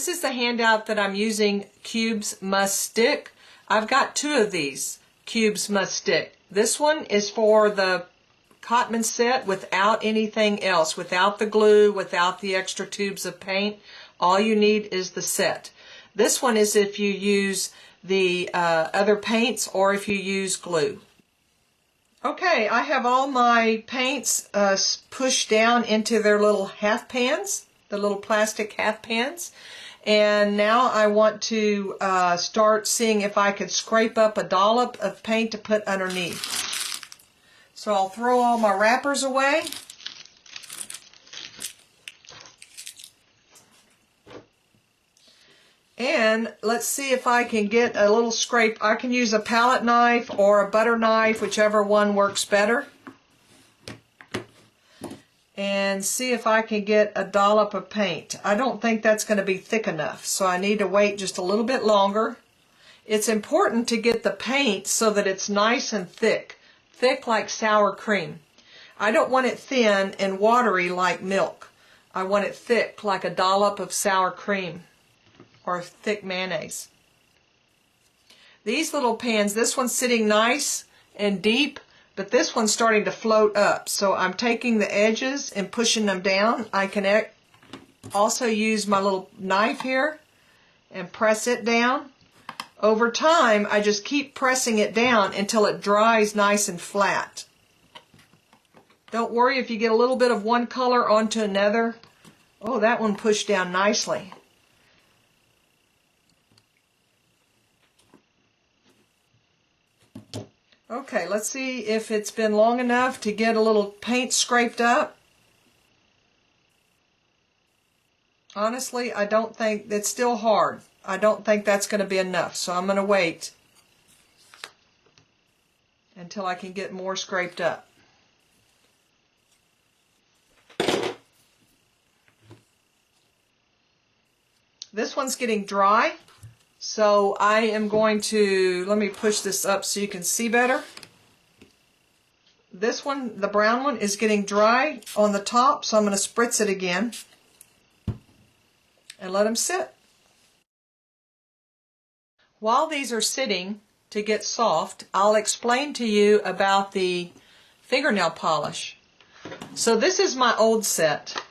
This is the handout that I'm using, Cubes Must Stick. I've got 2 of these, Cubes Must Stick. This one is for the Cotman set without anything else, without the glue, without the extra tubes of paint. All you need is the set. This one is if you use the other paints or if you use glue. Okay, I have all my paints pushed down into their little half pans, the little plastic half pans. And now I want to start seeing if I could scrape up a dollop of paint to put underneath. So I'll throw all my wrappers away. And let's see if I can get a little scrape. I can use a palette knife or a butter knife, whichever one works better. And see if I can get a dollop of paint. I don't think that's going to be thick enough, so I need to wait just a little bit longer. It's important to get the paint so that it's nice and thick like sour cream. I don't want it thin and watery like milk. I want it thick like a dollop of sour cream or thick mayonnaise. These little pans, this one's sitting nice and deep, but this one's starting to float up. So I'm taking the edges and pushing them down. I can also use my little knife here and press it down. Over time, I just keep pressing it down until it dries nice and flat. Don't worry if you get a little bit of one color onto another. Oh, that one pushed down nicely. Okay, let's see if it's been long enough to get a little paint scraped up. Honestly, I don't think, it's still hard. I don't think that's going to be enough, so I'm going to wait until I can get more scraped up. This one's getting dry. So I am going to, let me push this up so you can see better. This one, the brown one, is getting dry on the top, so I'm going to spritz it again and let them sit. While these are sitting to get soft, I'll explain to you about the fingernail polish. So this is my old set.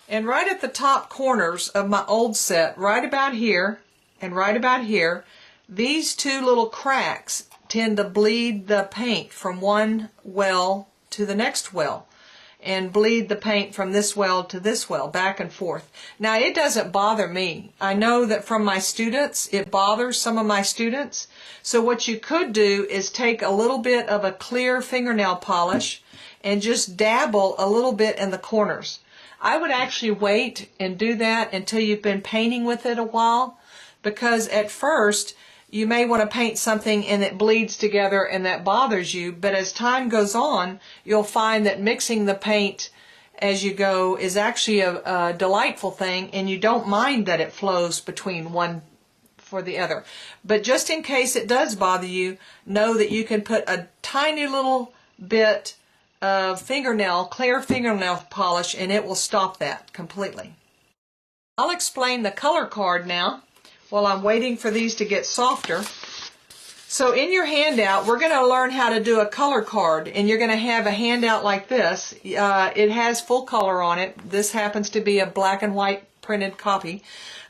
And right at the top corners of my old set, right about here and right about here, these 2 little cracks tend to bleed the paint from one well to the next well and bleed the paint from this well to this well, back and forth. Now, it doesn't bother me. I know that from my students, it bothers some of my students. So what you could do is take a little bit of a clear fingernail polish and just dabble a little bit in the corners. I would actually wait and do that until you've been painting with it a while, because at first you may want to paint something and it bleeds together and that bothers you, but as time goes on, you'll find that mixing the paint as you go is actually a delightful thing, and you don't mind that it flows between one for the other. But just in case it does bother you, know that you can put a tiny little bit of clear fingernail polish, and it will stop that completely. I'll explain the color card now while I'm waiting for these to get softer. So in your handout, we're going to learn how to do a color card, and you're going to have a handout like this. It has full color on it. This happens to be a black and white printed copy.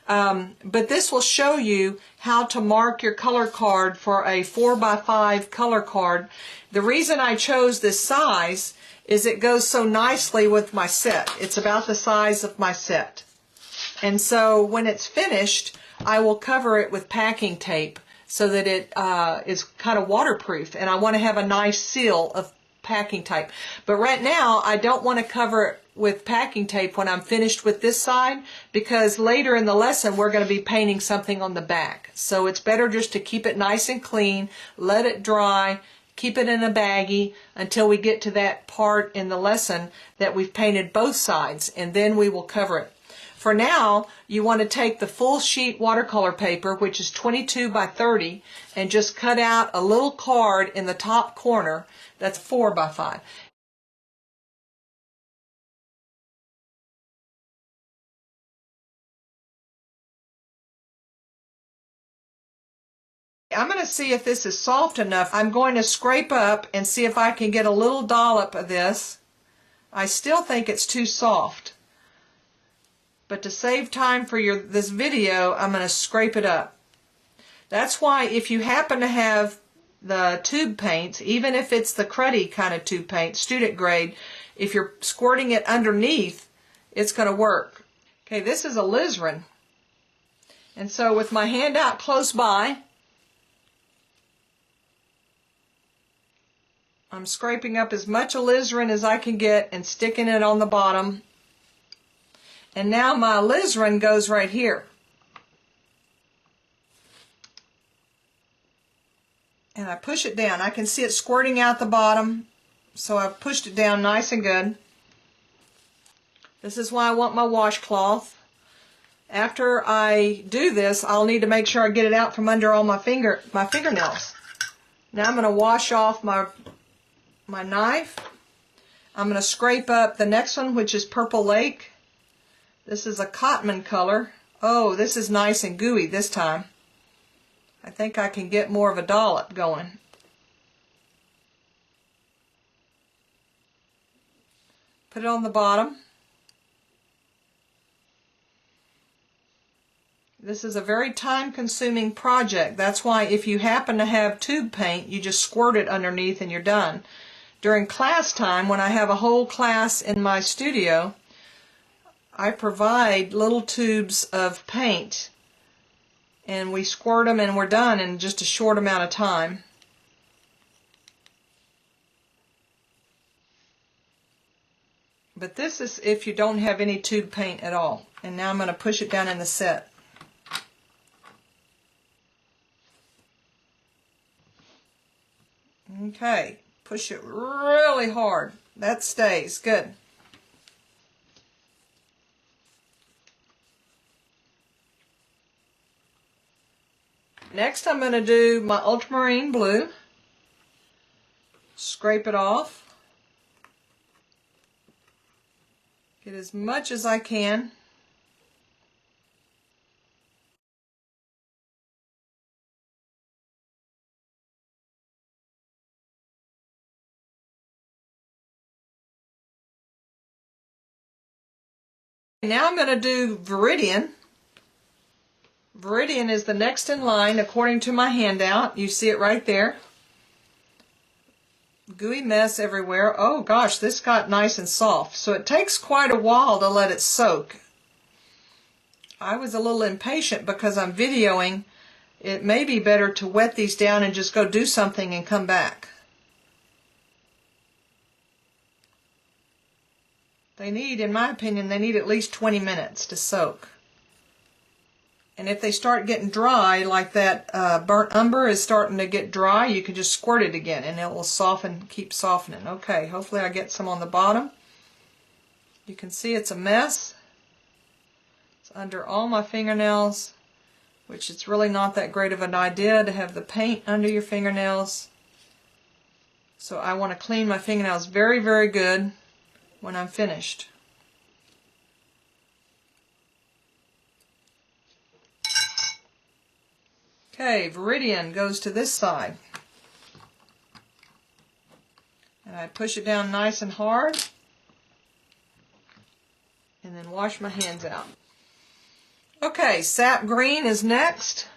But this will show you how to mark your color card for a 4x5 color card. The reason I chose this size is it goes so nicely with my set. It's about the size of my set. And so when it's finished, I will cover it with packing tape so that it is kind of waterproof. And I want to have a nice seal of packing tape. But right now, I don't want to cover it with packing tape when I'm finished with this side, because later in the lesson we're going to be painting something on the back. So it's better just to keep it nice and clean, let it dry, keep it in a baggie until we get to that part in the lesson that we've painted both sides, and then we will cover it. For now, you want to take the full sheet watercolor paper, which is 22 by 30, and just cut out a little card in the top corner that's 4 by 5. I'm going to see if this is soft enough. I'm going to scrape up and see if I can get a little dollop of this. I still think it's too soft. But to save time for this video, I'm going to scrape it up. That's why if you happen to have the tube paints, even if it's the cruddy kind of tube paint, student grade, if you're squirting it underneath, it's going to work. Okay, this is alizarin. And so with my hand out close by, I'm scraping up as much alizarin as I can get and sticking it on the bottom. And now my alizarin goes right here. And I push it down. I can see it squirting out the bottom, so I've pushed it down nice and good. This is why I want my washcloth. After I do this, I'll need to make sure I get it out from under all my fingernails. Now I'm going to wash off my knife. I'm going to scrape up the next one, which is Purple Lake. This is a Cotman color. Oh, this is nice and gooey this time. I think I can get more of a dollop going. Put it on the bottom. This is a very time-consuming project. That's why if you happen to have tube paint, you just squirt it underneath and you're done. During class time, when I have a whole class in my studio, I provide little tubes of paint, and we squirt them and we're done in just a short amount of time. But this is if you don't have any tube paint at all. And now I'm going to push it down in the set. Okay, push it really hard. That stays good. Next I'm going to do my ultramarine blue. Scrape it off. Get as much as I can. Now I'm going to do Viridian. Viridian is the next in line according to my handout. You see it right there. Gooey mess everywhere. Oh gosh, this got nice and soft. So it takes quite a while to let it soak. I was a little impatient because I'm videoing. It may be better to wet these down and just go do something and come back. They need, in my opinion, they need at least 20 minutes to soak. And if they start getting dry, like that burnt umber is starting to get dry, you can just squirt it again and it will soften, keep softening. Okay, hopefully I get some on the bottom. You can see it's a mess. It's under all my fingernails, which it's really not that great of an idea to have the paint under your fingernails. So I want to clean my fingernails very, very good when I'm finished. Okay, Viridian goes to this side. And I push it down nice and hard. And then wash my hands out. Okay, Sap Green is next.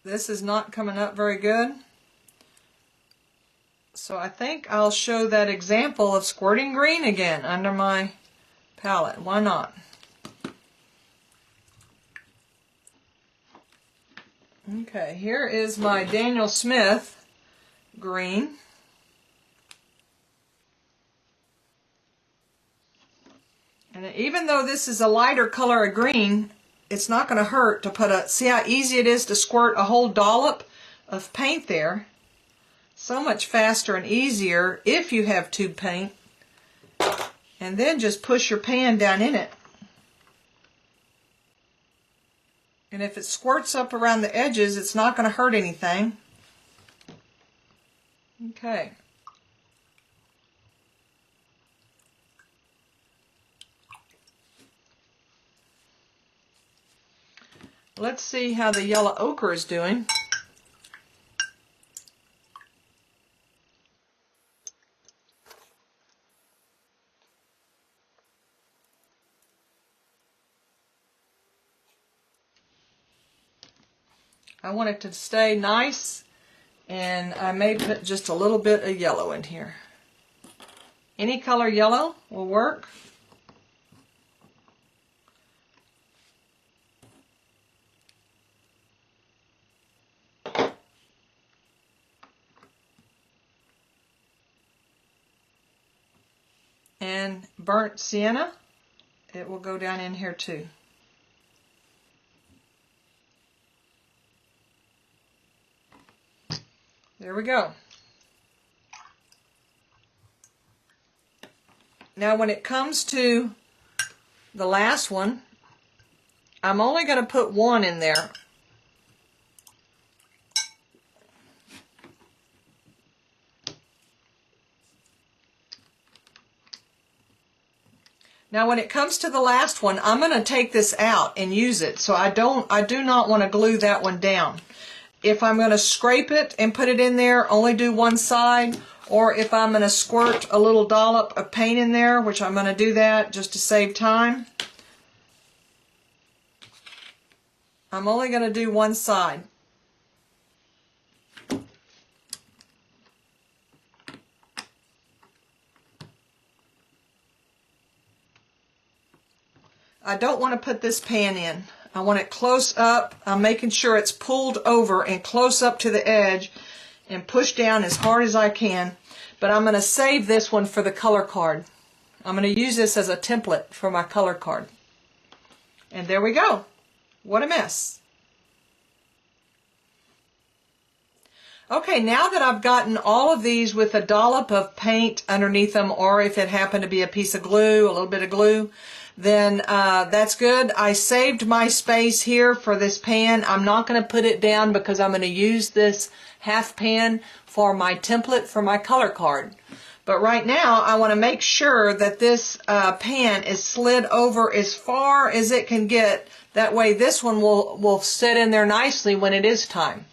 This is not coming up very good. So I think I'll show that example of squirting green again under my palette. Why not? Okay, here is my Daniel Smith green. And even though this is a lighter color of green, it's not going to hurt to put a, see how easy it is to squirt a whole dollop of paint there. So much faster and easier if you have tube paint. And then just push your pan down in it. And if it squirts up around the edges, it's not going to hurt anything. Okay. Let's see how the yellow ochre is doing. I want it to stay nice, and I may put just a little bit of yellow in here. Any color yellow will work. And burnt sienna, it will go down in here too. There we go. Now when it comes to the last one, I'm only going to put one in there. Now when it comes to the last one, I'm going to take this out and use it. So I do not want to glue that one down. If I'm going to scrape it and put it in there, only do one side. Or if I'm going to squirt a little dollop of paint in there, which I'm going to do that just to save time, I'm only going to do one side. I don't want to put this pan in. I want it close up. I'm making sure it's pulled over and close up to the edge and push down as hard as I can. But I'm going to save this one for the color card. I'm going to use this as a template for my color card. And there we go. What a mess. Okay, now that I've gotten all of these with a dollop of paint underneath them, or if it happened to be a piece of glue, a little bit of glue, then that's good. I saved my space here for this pan. I'm not going to put it down because I'm going to use this half pan for my template for my color card. But right now I want to make sure that this pan is slid over as far as it can get. That way this one will sit in there nicely when it is time.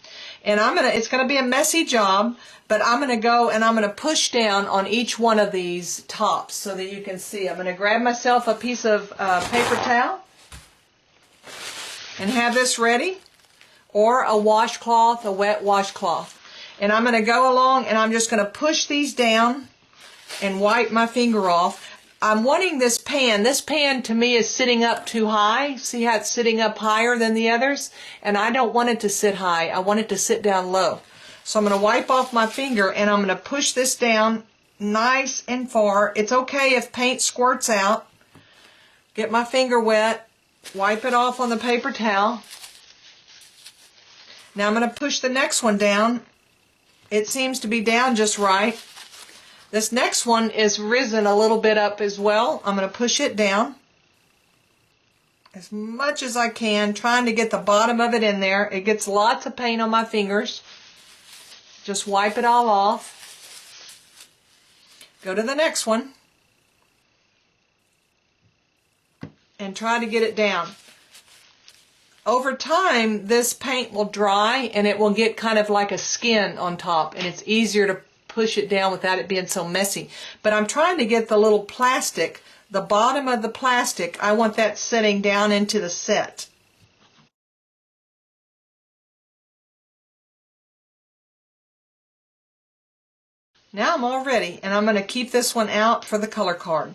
And it's going to be a messy job, but I'm going to go and I'm going to push down on each one of these tops so that you can see. I'm going to grab myself a piece of paper towel and have this ready, or a washcloth, a wet washcloth. And I'm going to go along and I'm just going to push these down and wipe my finger off. I'm wanting this pan to me is sitting up too high. See how it's sitting up higher than the others? And I don't want it to sit high. I want it to sit down low. So I'm going to wipe off my finger and I'm going to push this down nice and far. It's okay if paint squirts out. Get my finger wet. Wipe it off on the paper towel. Now I'm going to push the next one down. It seems to be down just right. This next one is risen a little bit up as well. I'm going to push it down as much as I can, trying to get the bottom of it in there. It gets lots of paint on my fingers. Just wipe it all off. Go to the next one and try to get it down. Over time, this paint will dry and it will get kind of like a skin on top, and it's easier to push it down without it being so messy. But I'm trying to get the little plastic, the bottom of the plastic, I want that setting down into the set. Now I'm all ready, and I'm going to keep this one out for the color card.